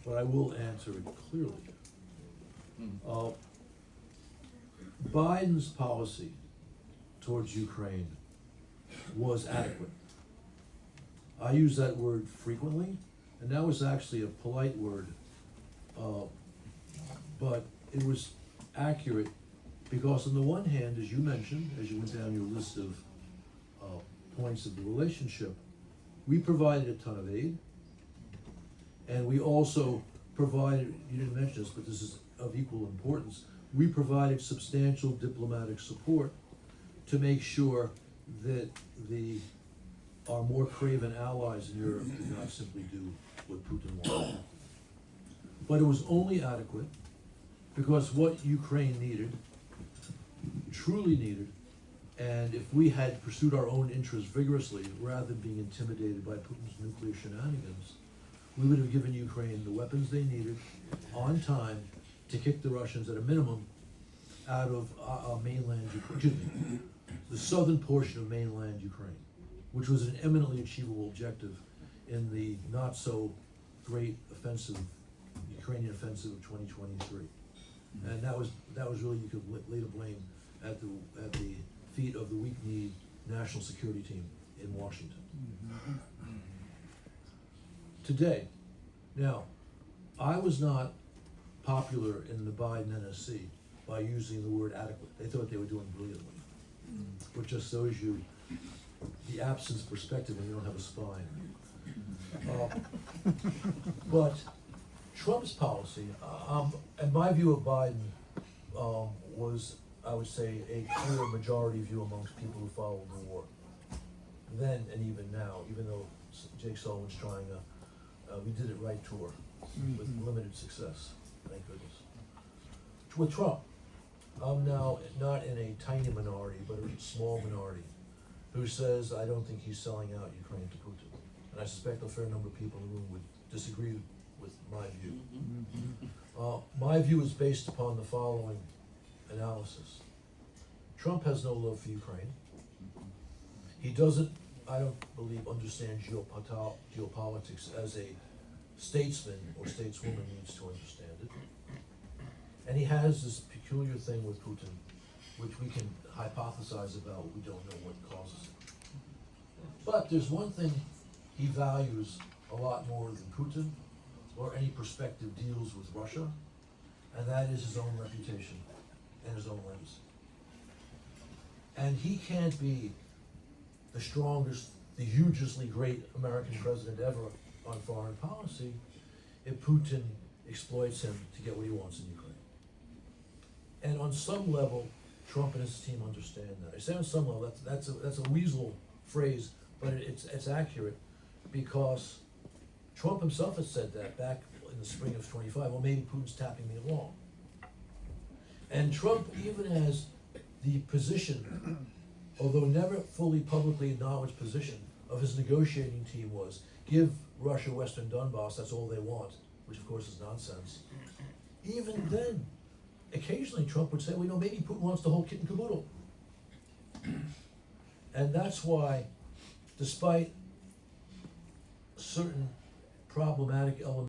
but I will answer it clearly. Uh, Biden's policy towards Ukraine was adequate. I use that word frequently, and that was actually a polite word, but it was accurate because on the one hand, as you mentioned, as you went down your list of points of the relationship, we provided a ton of aid, and we also provided, you didn't mention this, but this is of equal importance, we provided substantial diplomatic support to make sure that our more craven allies in Europe did not simply do what Putin wanted. But it was only adequate because what Ukraine needed, truly needed, and if we had pursued our own interests vigorously rather than being intimidated by Putin's nuclear shenanigans, we would have given Ukraine the weapons they needed on time to kick the Russians at a minimum out of mainland Ukraine, the southern portion of mainland Ukraine, which was an eminently achievable objective in the not so great offensive, Ukrainian offensive of 2023. And that was really, you could lay the blame at the feet of the weak-kneed national security team in Washington. Today, now, I was not popular in the Biden NSC by using the word adequate. They thought they were doing brilliantly, which just shows you the absence of perspective when you don't have a spine. But Trump's policy, and my view of Biden was, I would say, a clear majority view amongst people who followed the war. Then and even now, even though Jake Sullivan's trying a we did it right tour with limited success, thank goodness. With Trump, I'm now not in a tiny minority, but a small minority who says I don't think he's selling out Ukraine to Putin. And I suspect a fair number of people in the room would disagree with my view. My view is based upon the following analysis. Trump has no love for Ukraine. He doesn't, I don't believe, understand geopolitics as a statesman or stateswoman needs to understand it. And he has this peculiar thing with Putin, which we can hypothesize about, we don't know what causes it. But there's one thing he values a lot more than Putin or any prospective deals with Russia, and that is his own reputation and his own legacy. And he can't be the strongest, the hugely great American president ever on foreign policy if Putin exploits him to get what he wants in Ukraine. And on some level, Trump and his team understand that. I say on some level, that's a weasel phrase, but it's accurate because Trump himself has said that back in the spring of 25. Well, maybe Putin's tapping me along. And Trump even has the position, although never fully publicly acknowledged position, of his negotiating team was give Russia Western Donbass, that's all they want, which of course is nonsense. Even then, occasionally Trump would say, well, you know, maybe Putin wants the whole kit and caboodle. And that's why, despite certain problematic elements